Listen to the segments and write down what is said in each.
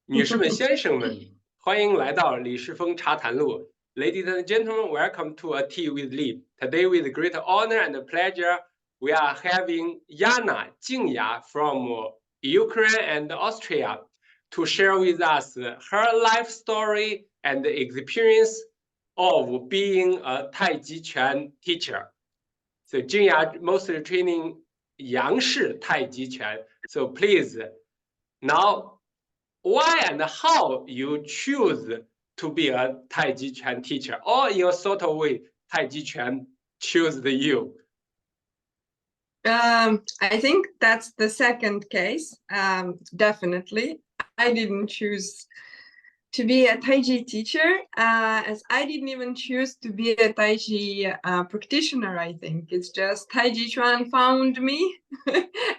女士们、先生们，欢迎来到李世锋茶谈录。Ladies and gentlemen, welcome to a tea with Li. Today, with great honor and pleasure, we are having Yana Jingya from Ukraine and Austria to share with us her life story and experience of being a Taiji Chuan teacher. So Jingya mostly training Yang Shi Taijiquan. So please, now, why and how you choose to be a Taiji Chuan teacher, or in a sort of way, Taiji Chuan chose you? I think that's the second case. Definitely, I didn't choose to be a Taiji teacher, as I didn't even choose to be a Taiji practitioner. I think it's just Taiji Chuan found me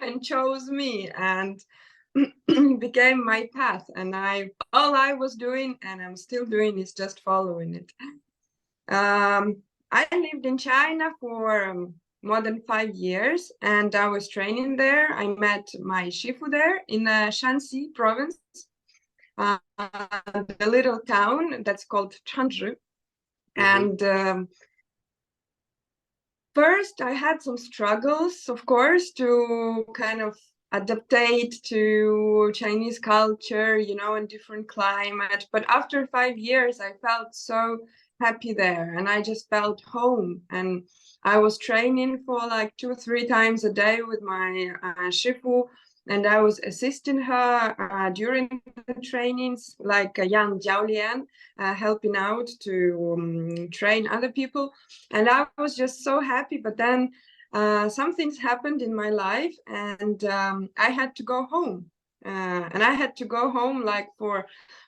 and chose me and became my path. And all I was doing, and I'm still doing, is just following it. I lived in China for more than 5 years, and I was training there. I met my Shifu there in Shanxi province, the little town that's called Changzhi. And first I had some struggles, of course, to kind of adaptate to Chinese culture, you know, and different climate. But after 5 years, I felt so happy there, and I just felt home. And I was training for like 2 or 3 times a day with my Shifu, and I was assisting her during the trainings, like a young Jiaolian, helping out to train other people. And I was just so happy. But then some things happened in my life, and I had to go home. And I had to go home like for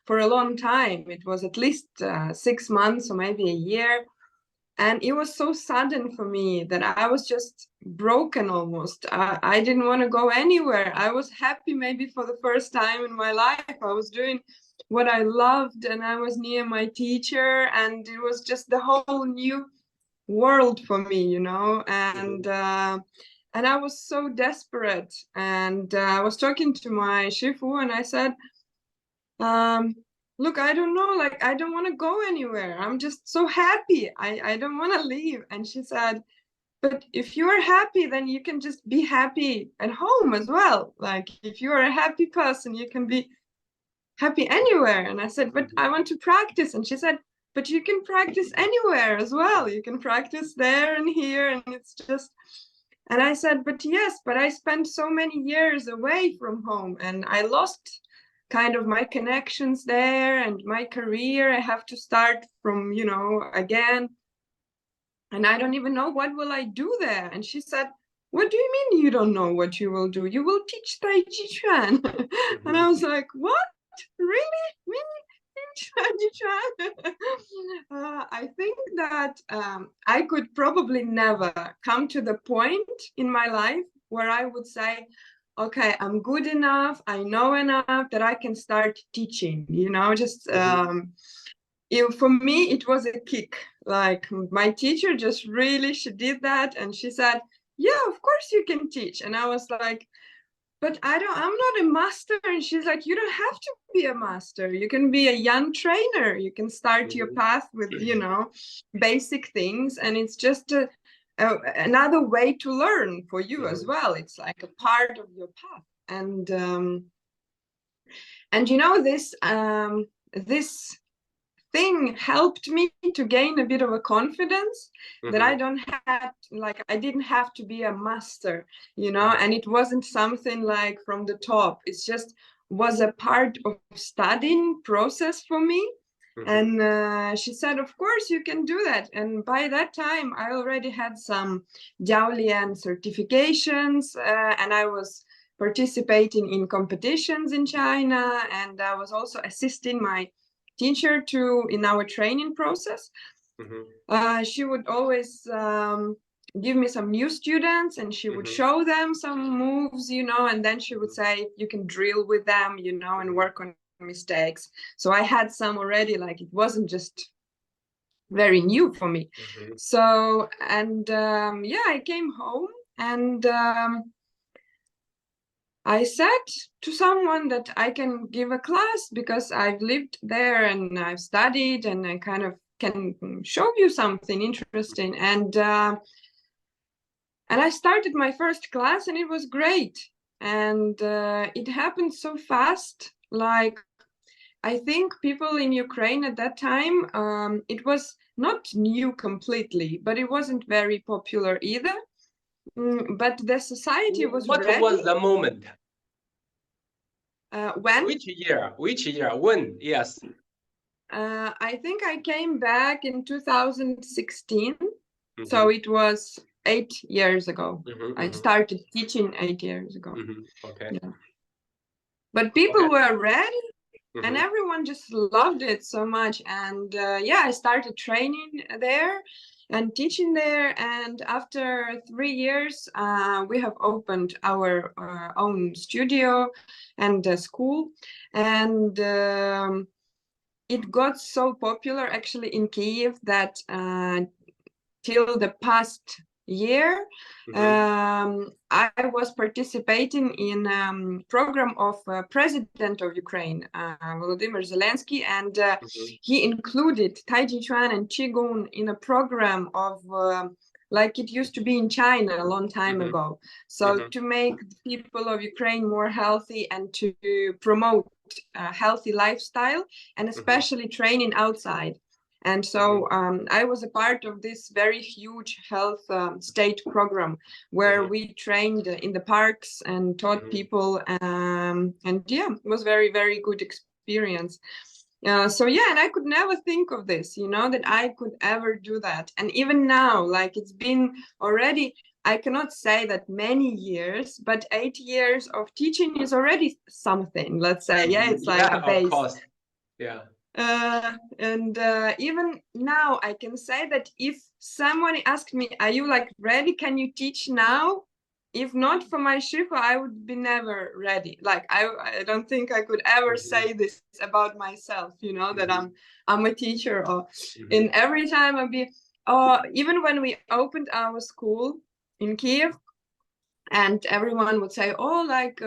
a long time. It was at least 6 months or maybe a year. And it was so sudden for me that I was just broken almost. I didn't want to go anywhere. I was happy maybe for the first time in my life. I was doing what I loved, and I was near my teacher, and it was just the whole new world for me, you know. And I was so desperate. And I was talking to my Shifu, and I said, look, I don't know, like, I don't want to go anywhere. I'm just so happy. I don't want to leave. And she said, but if you're happy, then you can just be happy at home as well. Like, if you're a happy person, you can be happy anywhere. And I said, but I want to practice. And she said, but you can practice anywhere as well. You can practice there and here. And it's just, and I said, but yes, but I spent so many years away from home, and I lost kind of my connections there and my career. I have to start from, you know, again. And I don't even know what will I do there. And she said, what do you mean you don't know what you will do? You will teach Taiji Chuan. And I was like, what? Really? Me? Teach Taiji Chuan? I think that I could probably never come to the point in my life where I would say, okay, I'm good enough, I know enough that I can start teaching, you know, just for me, it was a kick. Like, my teacher just really, she did that, and she said, yeah, of course you can teach. And I was like, but I'm not a master. And she's like, you don't have to be a master. You can be a young trainer. You can start your path with, you know, basic things. And it's just another way to learn for you as well. It's like a part of your path. And you know, this thing helped me to gain a bit of a confidence that I didn't have to be a master, you know, and it wasn't something like from the top. It's just was a part of studying process for me. And she said, of course you can do that. And by that time I already had some Jiaolian certifications, and I was participating in competitions in China, and I was also assisting my teacher in our training process. She would always give me some new students, and she would show them some moves, you know, and then she would say, you can drill with them, you know, and work on mistakes. So I had some already, like, it wasn't just very new for me. So, and yeah, I came home, and I said to someone that I can give a class because I've lived there and I've studied and I kind of can show you something interesting. And I started my first class and it was great. And it happened so fast. Like, I think people in Ukraine at that time, it was not new completely, but it wasn't very popular either. But the society was What ready. was the moment? When? Which year? Which year? When? Yes. I think I came back in 2016. So it was 8 years ago. I started teaching 8 years ago. Okay. Yeah. But people were ready and everyone just loved it so much. And yeah, I started training there and teaching there. And after 3 years, we have opened our own studio and school. And it got so popular actually in Kyiv that till the past year, I was participating in a program of President of Ukraine, Volodymyr Zelensky, and he included Taijiquan and Qigong in a program of like it used to be in China a long time ago. So to make the people of Ukraine more healthy and to promote a healthy lifestyle and especially training outside. And so I was a part of this very huge health state program where we trained in the parks and taught people. And yeah, it was very, very good experience. So yeah, and I could never think of this, you know, that I could ever do that. And even now, like it's been already, I cannot say that many years, but 8 years of teaching is already something, let's say. Yeah, it's like a base. Of course. Yeah. And even now I can say that if someone asked me, are you like ready, can you teach now? If not for my shifu, I would be never ready. Like I don't think I could ever say this about myself, you know, that I'm a teacher. Or in every time I'd be, or even when we opened our school in Kyiv, and everyone would say, oh, like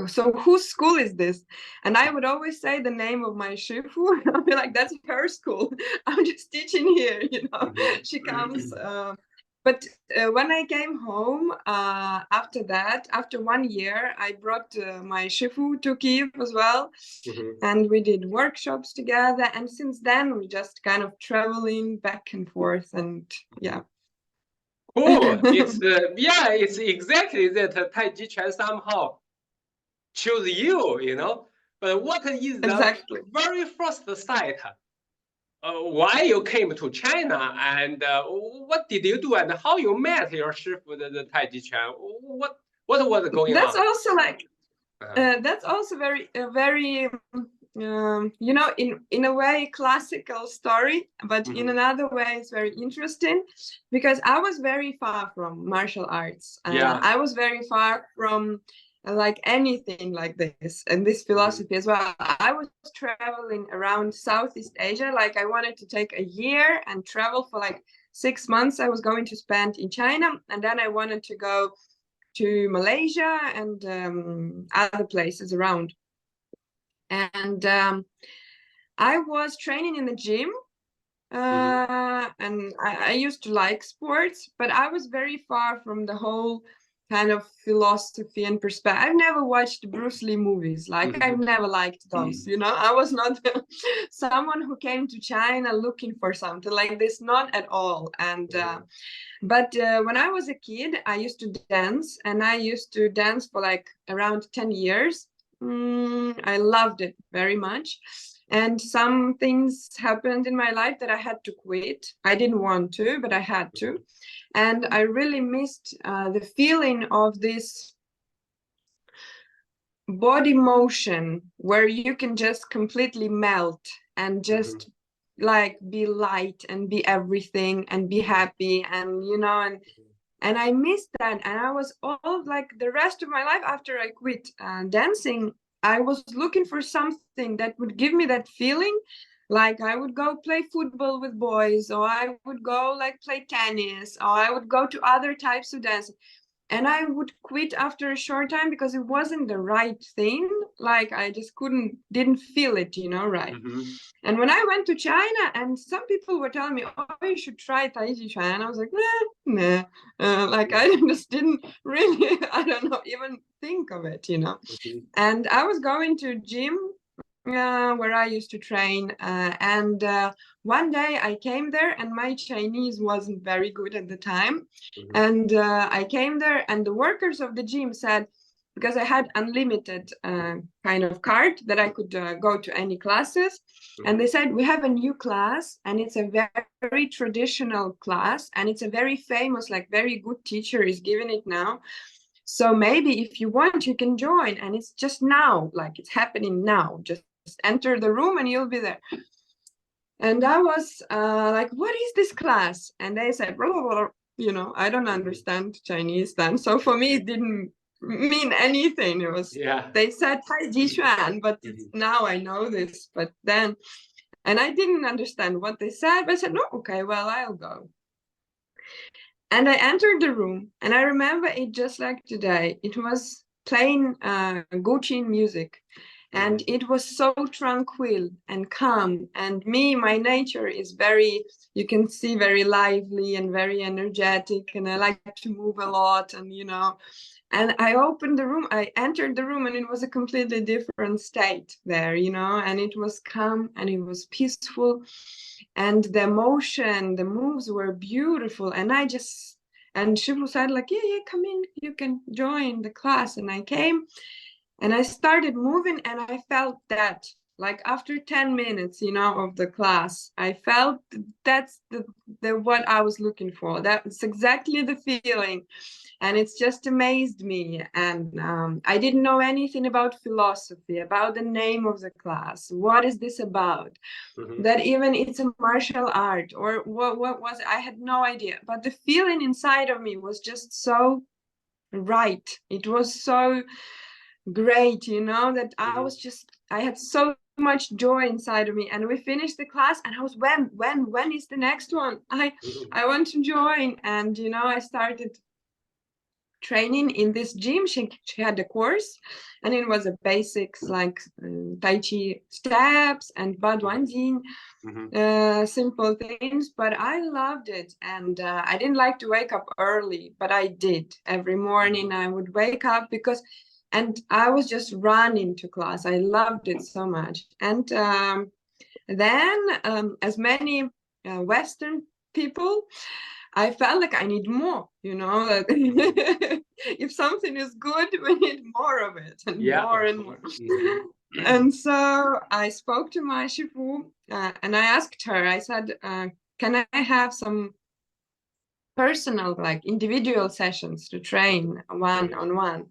so whose school is this? And I would always say the name of my shifu. I'll be like, that's her school. I'm just teaching here, you know. She comes. But when I came home after that, after 1 year, I brought my shifu to Kyiv as well. And we did workshops together. And since then, we just kind of traveling back and forth. And yeah. Cool. It's yeah, it's exactly that Taiji Chuan somehow choose you, you know. But what is the very first sight? Why you came to China and what did you do and how you met your shifu, the Taiji Chuan? What was going on? That's also like that's also very you know, in a way classical story, but in another way it's very interesting because I was very far from martial arts. I was very far from like anything like this and this philosophy as well. I was traveling around Southeast Asia. Like I wanted to take a year and travel for like 6 months. I was going to spend in China, and then I wanted to go to Malaysia and other places around. And I was training in the gym, and I used to like sports, but I was very far from the whole kind of philosophy and perspective. I've never watched Bruce Lee movies. Like I've never liked those, you know. I was not someone who came to China looking for something like this, not at all. And but when I was a kid, I used to dance, and I used to dance for like around 10 years. I loved it very much. And some things happened in my life that I had to quit. I didn't want to, but I had to. And I really missed the feeling of this body motion where you can just completely melt and just like be light and be everything and be happy, and you know, and I missed that. And I was all like the rest of my life after I quit dancing, I was looking for something that would give me that feeling. Like I would go play football with boys, or I would go like play tennis, or I would go to other types of dance. and I would quit after a short time because it wasn't the right thing. Like I just didn't feel it, right. And when I went to China, and some people were telling me, oh, you should try Taiji Chuan, and I was like, nah. Like I just didn't really, I don't know, even think of it, And I was going to a gym where I used to train, and one day I came there, and my Chinese wasn't very good at the time, and I came there, and the workers of the gym said, because I had unlimited kind of card that I could go to any classes, and they said, we have a new class, and it's a very traditional class, and it's a very famous, like very good teacher is giving it now. So maybe if you want, you can join, and it's just now, like it's happening now. Just enter the room and you'll be there. And I was like, what is this class? And they said, blah, blah, blah. I don't understand Chinese then. So for me, it didn't mean anything. It was, they said Taiji Chuan, but now I know this. But then, and I didn't understand what they said, but I said, no, okay, well, I'll go. And I entered the room, and I remember it just like today. It was playing Gochin music, and it was so tranquil and calm. And my nature is very, you can see, very lively and very energetic, and I like to move a lot, and and I opened the room, I entered the room, and it was a completely different state there, and it was calm and it was peaceful, and the emotion, the moves were beautiful. And and Shifu said like, yeah, come in, you can join the class. And I came and I started moving, and I felt that like after 10 minutes, of the class, I felt that's the what I was looking for. That's exactly the feeling. And it's just amazed me. And I didn't know anything about philosophy, about the name of the class. What is this about? That even it's a martial art, or what was it? I had no idea. But the feeling inside of me was just so right. It was so great, that I had so much joy inside of me. And we finished the class, and I was, when is the next one? I want to join. And I started training in this gym. She had a course, and it was a basics like Tai Chi steps and Baduanjin, simple things, but I loved it. And I didn't like to wake up early, but I did. Every morning I would wake up and I was just running to class. I loved it so much. And then as many Western people, I felt like I need more, if something is good, we need more of it, and more and more. And so I spoke to my Shifu, and I asked her, I said, can I have some personal, like individual sessions to train one-on-one?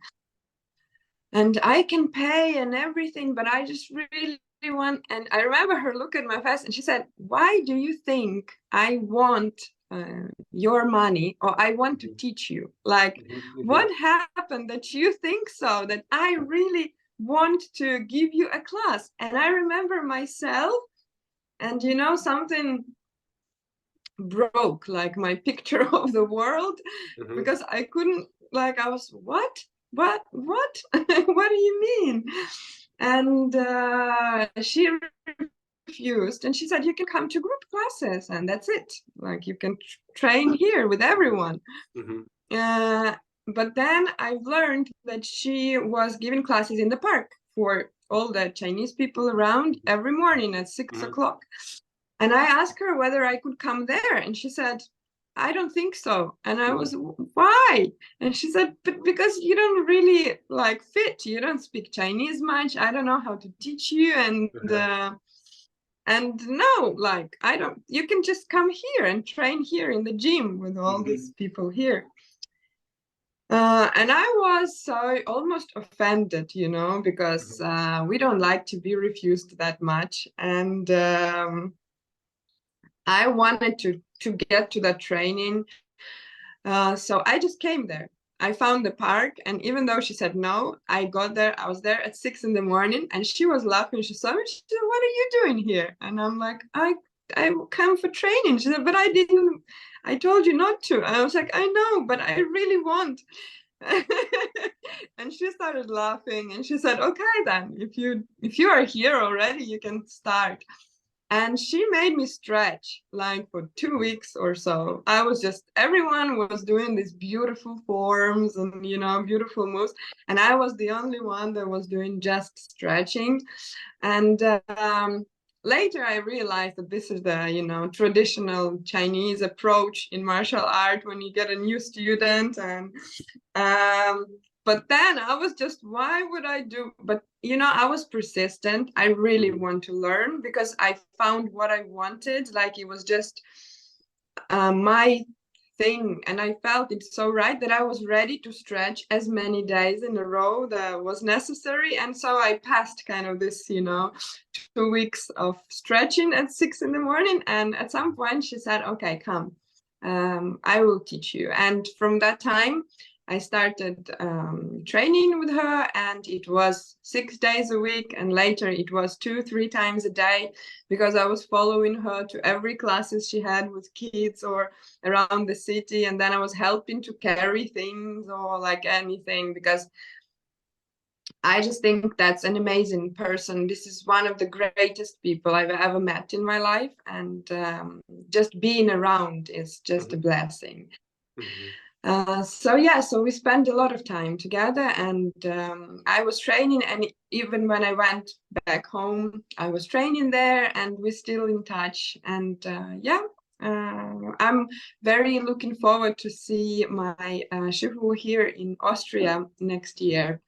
And I can pay and everything, but I just really want. And I remember her look at my face, and she said, why do you think I want your money, or I want to teach you? Like, what happened that you think so, that I really want to give you a class? And I remember myself, and something broke, like my picture of the world, because I couldn't, like, I was, what what what do you mean? And she refused, and she said, you can come to group classes, and that's it, like you can train here with everyone. But then I've learned that she was giving classes in the park for all the Chinese people around every morning at 6 o'clock. And I asked her whether I could come there, and she said, I don't think so. And I was, why? And she said, but because you don't really like fit, you don't speak Chinese much, I don't know how to teach you, and no, like, I don't, you can just come here and train here in the gym with all these people here. And I was so almost offended, because we don't like to be refused that much. And I wanted to get to that training. So I just came there. I found the park, and even though she said no, I got there. I was there at 6 in the morning, and she was laughing. She saw me. She said, what are you doing here? And I'm like, I come for training. She said, but I told you not to. And I was like, I know, but I really want. And she started laughing and she said, okay, then if you are here already, you can start. And she made me stretch like for 2 weeks or so. I was just, everyone was doing these beautiful forms and, you know, beautiful moves. And I was the only one that was doing just stretching. And later I realized that this is the, you know, traditional Chinese approach in martial art when you get a new student. And but then I was just, why would I do? But, you know, I was persistent. I really want to learn because I found what I wanted. Like it was just my thing. And I felt it so right that I was ready to stretch as many days in a row that was necessary. And so I passed kind of this, you know, 2 weeks of stretching at 6 in the morning. And at some point she said, okay, come, I will teach you. And from that time, I started training with her, and it was 6 days a week, and later it was 2-3 times a day, because I was following her to every classes she had with kids or around the city, and then I was helping to carry things or like anything, because I just think that's an amazing person. This is one of the greatest people I've ever met in my life, and just being around is just a blessing. So yeah, so we spent a lot of time together, and I was training, and even when I went back home, I was training there, and we're still in touch. And yeah, I'm very looking forward to see my shifu here in Austria next year.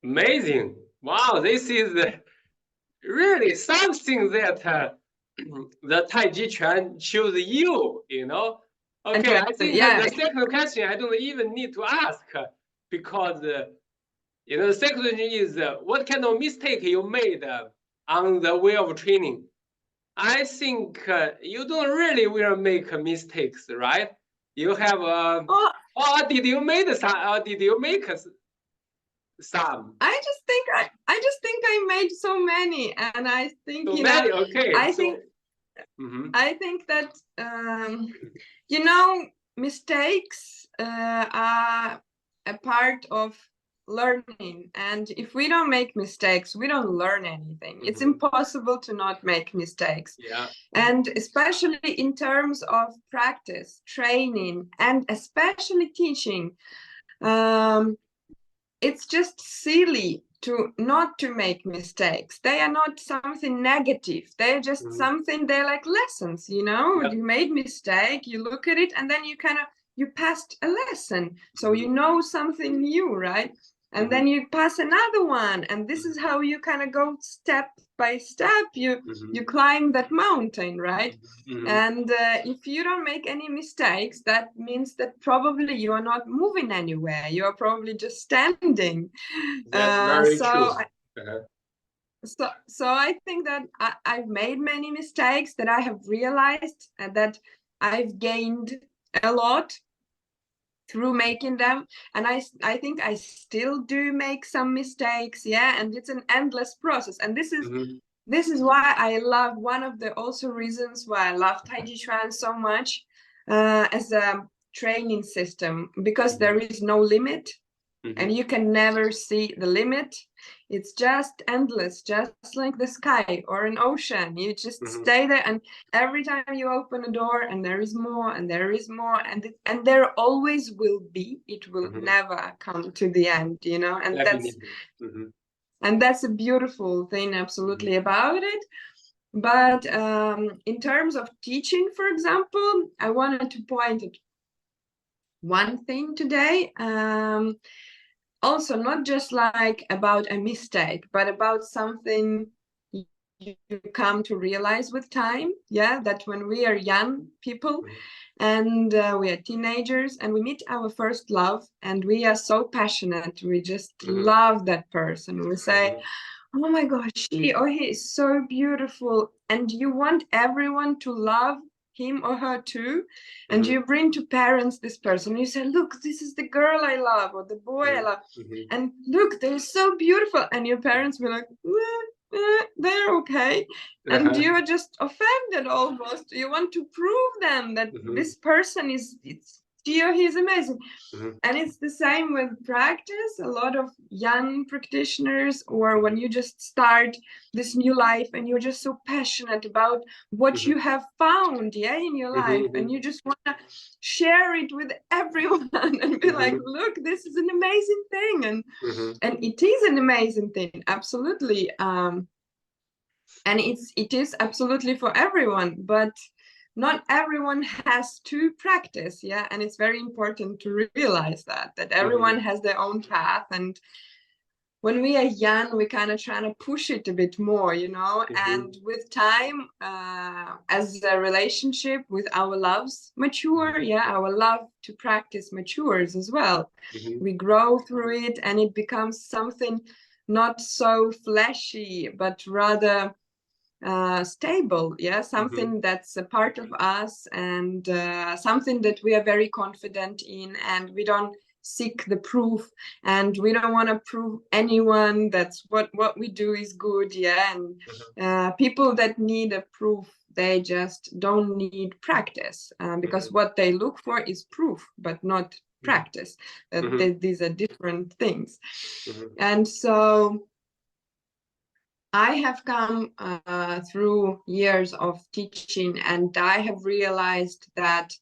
Amazing! Wow, this is really something that the Taiji Chuan chose you, you know. Okay, I think yeah. the second question I don't even need to ask, because you know, the second question is what kind of mistake you made on the way of training. I think you don't really will make mistakes, right? You have did you make some? Did you make some? I just think I made so many, and I think, so you many, know, okay. I think that you know, mistakes are a part of learning, and if we don't make mistakes, we don't learn anything. It's impossible to not make mistakes. Yeah. And especially in terms of practice, training, and especially teaching, it's just silly to not to make mistakes. They are not something negative. They're just something, they're like lessons, you know. You made mistake, you look at it, and then you kind of, you passed a lesson, so you know something new, right? And then you pass another one, and this is how you kind of go step by step. You climb that mountain, right? And if you don't make any mistakes, that means that probably you are not moving anywhere. You are probably just standing. That's very true. So I think that I've made many mistakes that I have realized, and that I've gained a lot through making them. And I think I still do make some mistakes, yeah, and it's an endless process. And this is why I love, one of the also reasons why I love Taiji Chuan so much as a training system, because there is no limit, and you can never see the limit. It's just endless, just like the sky or an ocean. You just stay there, and every time you open a door, and there is more, and there is more, and there always will be. It will never come to the end, you know. And that's a beautiful thing, absolutely, about it. But in terms of teaching, for example, I wanted to point at one thing today. Also, not just like about a mistake, but about something you come to realize with time. Yeah, that when we are young people and we are teenagers and we meet our first love, and we are so passionate, we just love that person. We say, oh my gosh, she or he is so beautiful, and you want everyone to love him or her too, and you bring to parents this person. You say, look, this is the girl I love, or the boy I love, and look, they're so beautiful, and your parents will like, they're okay, and you are just offended almost. You want to prove them that this person is, Gio, he's amazing. Mhm. And it's the same with practice. A lot of young practitioners, or when you just start this new life and you're just so passionate about what you have found, in your life, and you just want to share it with everyone and be like, look, this is an amazing thing. And it is an amazing thing, absolutely. And it is absolutely for everyone, but not everyone has to practice, and it's very important to realize that everyone has their own path. And when we are young, we kind of trying to push it a bit more, and with time, as the relationship with our loves mature, our love to practice matures as well. We grow through it, and it becomes something not so flashy, but rather stable, something that's a part of us, and something that we are very confident in, and we don't seek the proof, and we don't want to prove anyone that's what we do is good, and people that need a proof, they just don't need practice, because what they look for is proof, but not practice. These are different things. And so I have come through years of teaching, and I have realized that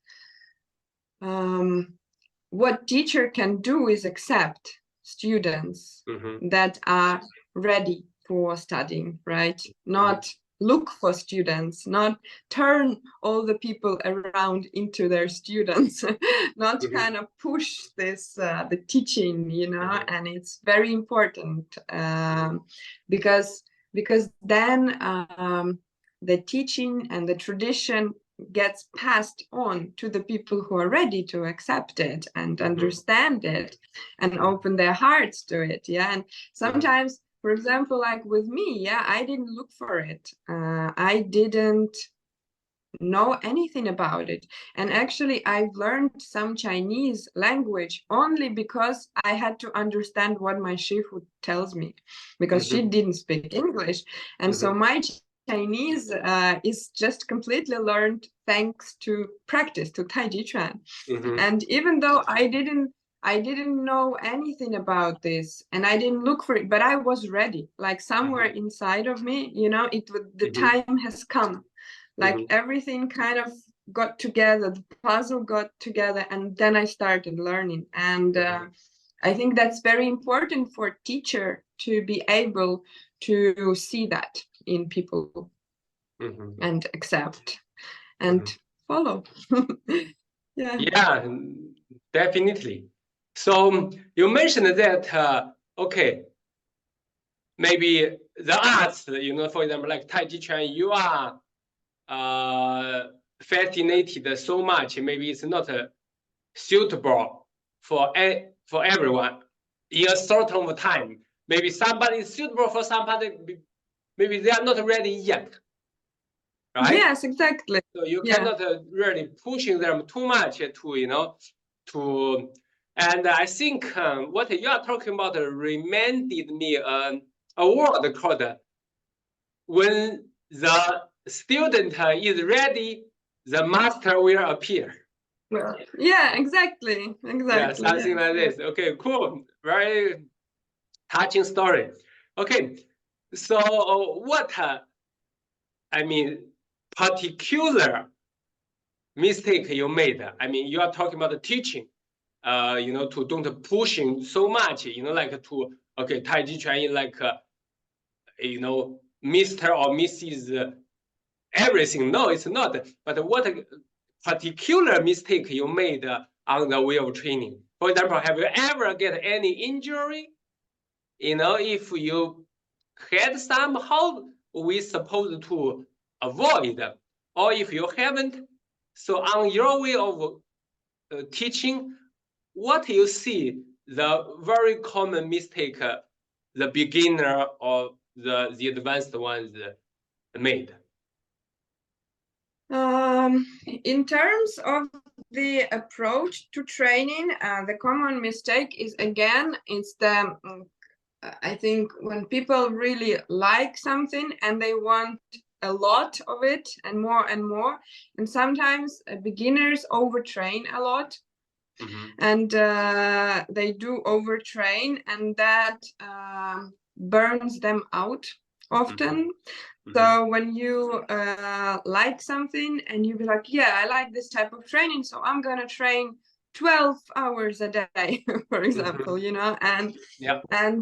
what teacher can do is accept students that are ready for studying, right? Not look for students, not turn all the people around into their students, not kind of push this, the teaching, and it's very important because then the teaching and the tradition gets passed on to the people who are ready to accept it and understand it and open their hearts to it. And sometimes, for example, like with me, I didn't look for it. I didn't know anything about it. And actually, I've learned some Chinese language only because I had to understand what my shifu tells me, because she didn't speak English. And so my Chinese is just completely learned thanks to practice, to Taiji Chuan. And even though I didn't know anything about this, and I didn't look for it, but I was ready. Like somewhere inside of me, the time has come. Like everything kind of got together, the puzzle got together, and then I started learning. And I think that's very important for a teacher to be able to see that in people and accept and follow. Yeah, definitely. So you mentioned that, okay, maybe the arts, for example, like Taiji Chuan, you are fascinated so much, maybe it's not suitable for everyone in a certain time. Maybe somebody is suitable for somebody, maybe they are not ready yet, right? Yes, exactly. So you cannot really pushing them too much to and I think what you are talking about reminded me a word called when the student is ready, the master will appear. Well, yeah, exactly. Yeah, something like this. Okay, cool. Very touching story. Okay, so what I mean, particular mistake you made? I mean, you are talking about the teaching, to don't pushing so much, like to, okay, Taiji Chuan is like, Mr. or Mrs. Everything. No, it's not. But what particular mistake you made on the way of training? For example, have you ever get any injury? If you had some, how we supposed to avoid? Or if you haven't, so on your way of teaching, what you see the very common mistake the beginner or the advanced ones made? In terms of the approach to training, the common mistake is, again, it's the I think when people really like something and they want a lot of it and more, and sometimes beginners overtrain a lot, and they do overtrain, and that burns them out often. So when you like something and you be like, yeah, I like this type of training, so I'm gonna train 12 hours a day, for example, you know, and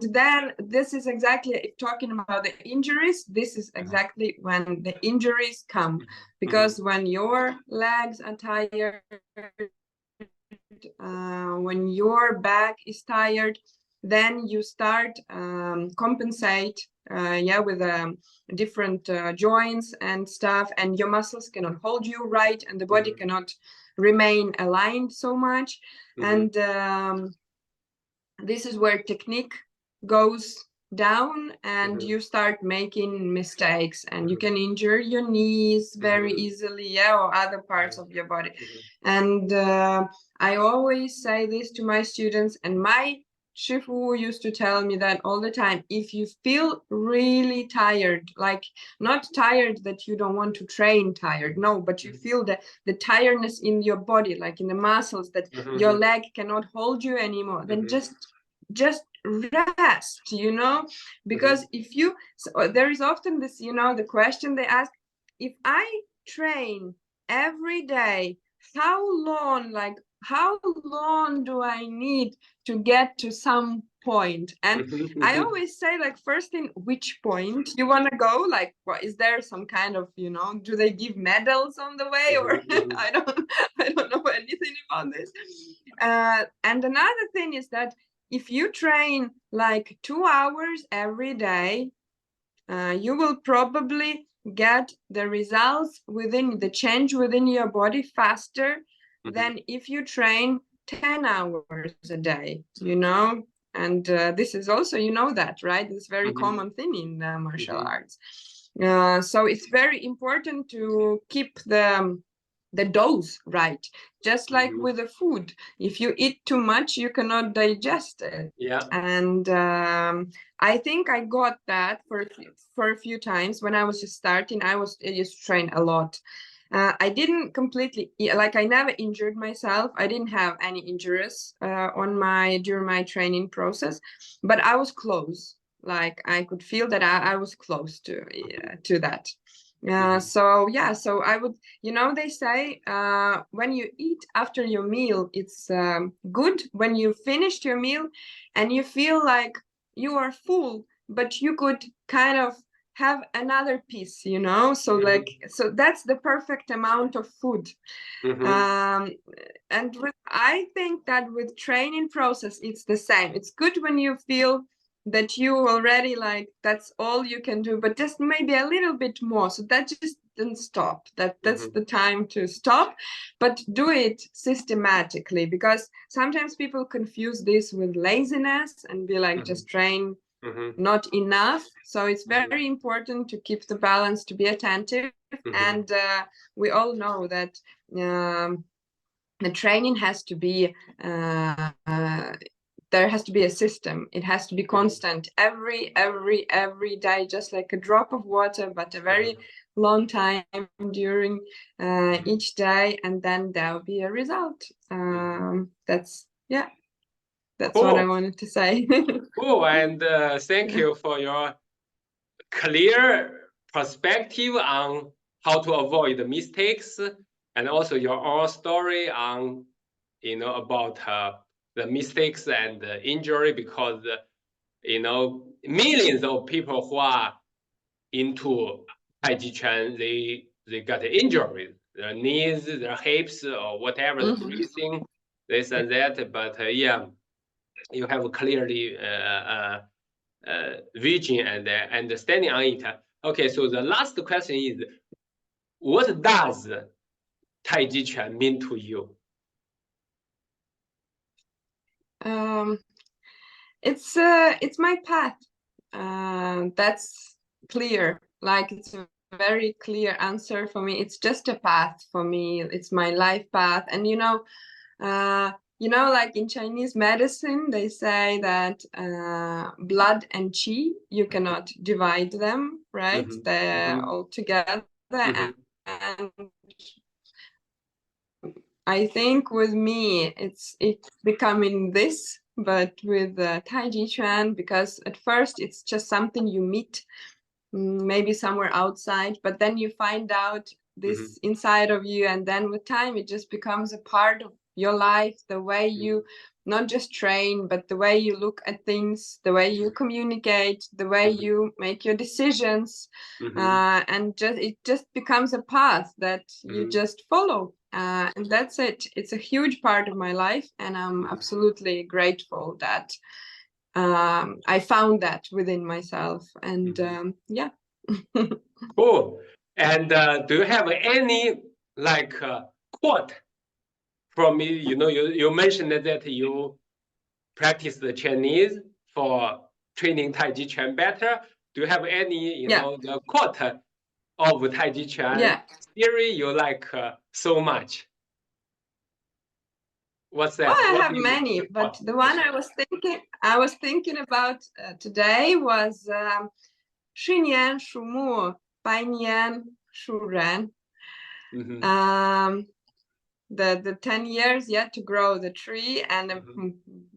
then this is exactly, talking about the injuries, this is exactly when the injuries come, because when your legs are tired, when your back is tired, then you start compensate with different joints and stuff, and your muscles cannot hold you right, and the body cannot remain aligned so much. And this is where technique goes down, and you start making mistakes, and you can injure your knees very easily, or other parts of your body. And I always say this to my students, and my Shifu used to tell me that all the time: if you feel really tired, like not tired that you don't want to train tired, no, but you feel the tiredness in your body, like in the muscles, that your leg cannot hold you anymore, then just rest, you know, because if you, so there is often this, you know, the question they ask: if I train every day, how long do I need to get to some point? And I always say, like, first thing, which point you want to go, like, what is there some kind of, you know, do they give medals on the way, or I don't know anything about this. And another thing is that if you train like 2 hours every day, you will probably get the results within the change within your body faster than if you train 10 hours a day, you know. And this is also, you know, that, right? It's a very common thing in martial arts. So it's very important to keep the dose right, just like with the food. If you eat too much, you cannot digest it. And I think I got that for a few times when I was just starting. I used to train a lot. I didn't completely, like, I never injured myself. I didn't have any injuries during my training process, but I was close. Like, I could feel that I was close to that. So I would, you know, they say when you eat after your meal, it's good when you finished your meal and you feel like you are full, but you could kind of have another piece, you know. So like, so that's the perfect amount of food. And I think that with training process, it's the same. It's good when you feel that you already, like, that's all you can do, but just maybe a little bit more. So that just didn't stop. That's the time to stop, but do it systematically, because sometimes people confuse this with laziness and be like, just train not enough. So it's very important to keep the balance, to be attentive. And we all know that the training has to be there has to be a system. It has to be constant every day, just like a drop of water, but a very long time during each day, and then there'll be a result. That's cool. What I wanted to say. Cool, and thank you for your clear perspective on how to avoid the mistakes, and also your own story on, you know, about the mistakes and the injury, because you know, millions of people who are into Taiji Chuan, they got injuries, their knees, their hips, or whatever, the breathing, this and that. But you have clearly vision and understanding on it. Okay, so the last question is, what does Taiji Chuan mean to you? It's my path. That's clear. Like, it's a very clear answer for me. It's just a path for me. It's my life path. And you know, like in Chinese medicine, they say that blood and qi, you cannot divide them, right? They're all together. And I think with me, it's becoming this, but with Taiji Chuan, because at first it's just something you meet maybe somewhere outside, but then you find out this inside of you, and then with time it just becomes a part of your life, the way you not just train, but the way you look at things, the way you communicate, the way you make your decisions, and it just becomes a path that you just follow, and that's it. It's a huge part of my life, and I'm absolutely grateful that I found that within myself, and yeah. Cool. And do you have any like quote from me? You know, you mentioned that you practice the Chinese for training Taiji Chuan better. Do you have any, you know, the quote of Taiji Chuan theory you like so much? What's that? Oh, I have many, but the one I was thinking about today was 10年树木，100年树人。The 10 years yet to grow the tree, and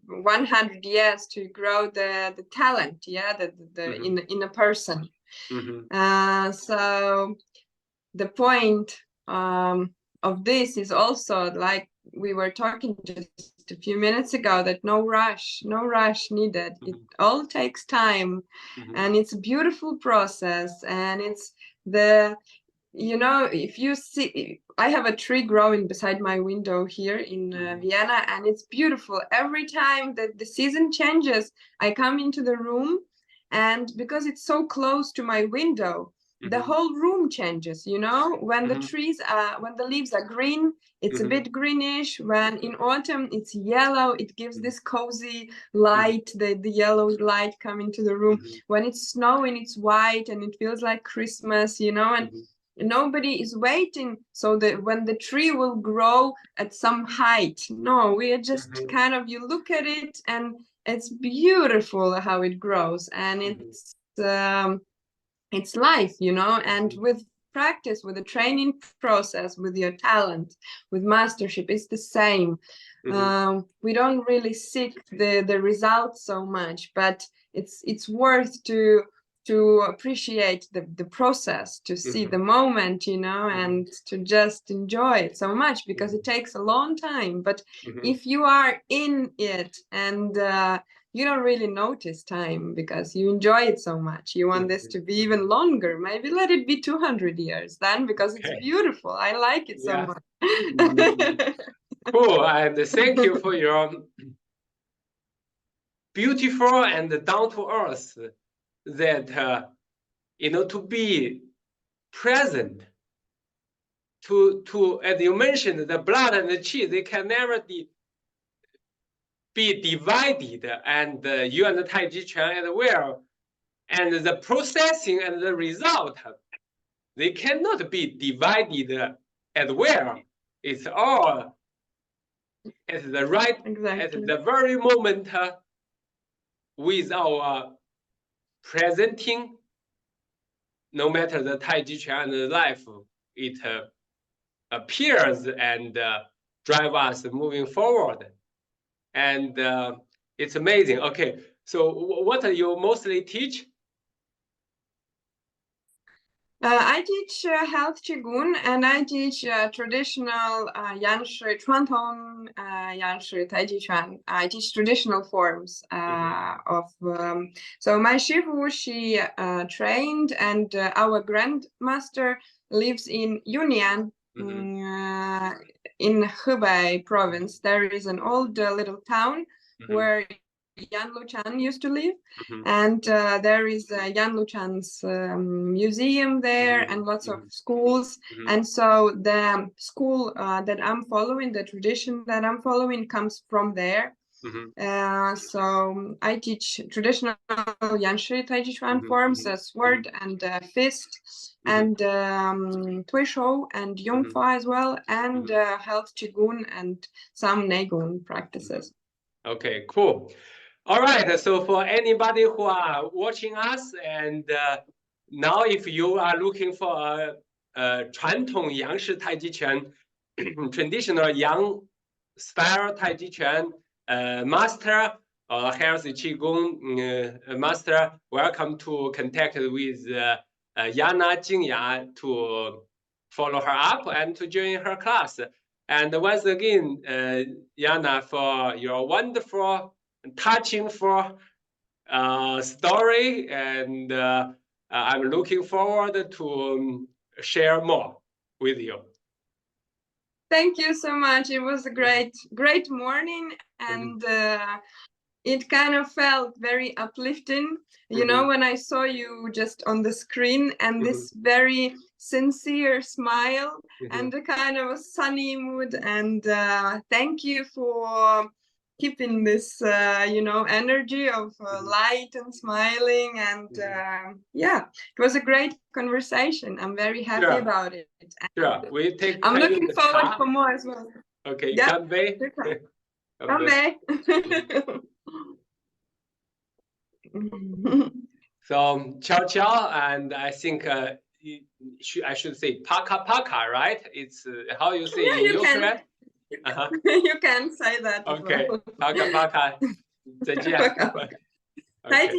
100 years to grow the talent, in a person. So the point of this is also, like we were talking just a few minutes ago, that no rush needed. It all takes time, and it's a beautiful process, and it's if you see, I have a tree growing beside my window here in Vienna, and it's beautiful. Every time that the season changes, I come into the room, and because it's so close to my window, the whole room changes, when the trees when the leaves are green, it's a bit greenish. When in autumn it's yellow, it gives this cozy light, the yellow light coming to the room. When it's snowing, it's white, and it feels like Christmas, and nobody is waiting so that when the tree will grow at some height. No, we are just kind of, you look at it and it's beautiful how it grows, and it's life, and with practice, with the training process, with your talent, with mastership, it's the same. We don't really seek the results so much, but it's worth to appreciate the process, to see the moment, and to just enjoy it so much, because it takes a long time. But if you are in it and you don't really notice time because you enjoy it so much, you want this to be even longer, maybe let it be 200 years then, because it's beautiful. I like it so much. Cool. And thank you for your beautiful and down to earth, that to be present, to as you mentioned, the blood and the qi, they can never be divided, and you and the Taiji Chuan as well, and the processing and the result, they cannot be divided as well. It's all at the right, at the very moment, with our presenting, no matter the Taiji Chuan and the life, it appears and drive us moving forward. And it's amazing. Okay, so what do you mostly teach? I teach health Qigong, and I teach traditional Yang Shi Taijiquan, Yang Shi Taijiquan. I teach traditional forms of. So my shifu, she trained, and our grandmaster lives in Yunnan, in Hebei province. There is an old little town where Yan Luchan used to live, and there is Yan Luchan's museum there, and lots of schools. And so the school that I'm following, the tradition that I'm following, comes from there. So I teach traditional Yang Shi Taijiquan forms, sword and fist, and Tuishou and Yongfa as well, and health Qigong and some Neigong practices. Okay, cool. All right, so for anybody who are watching us, and now if you are looking for a 传统杨式太极拳 traditional Yang style Taiji Chuan master or healthy Qigong master, welcome to contact with Yana Jingya to follow her up and to join her class. And once again, Yana, for your wonderful, touching story, and I'm looking forward to share more with you. Thank you so much. It was a great morning, and it kind of felt very uplifting, you know, when I saw you just on the screen, and this very sincere smile and a kind of a sunny mood. And thank you for keeping this, you know, energy of light and smiling. And yeah, it was a great conversation. I'm very happy about it. Sure, we take. I'm looking forward for more as well. Okay, Ganbei. Ganbei. So ciao ciao, and I think I should say paka paka, right? It's how you say in Ukraine. You can say that. Okay, well. paka paka. 再见。再见。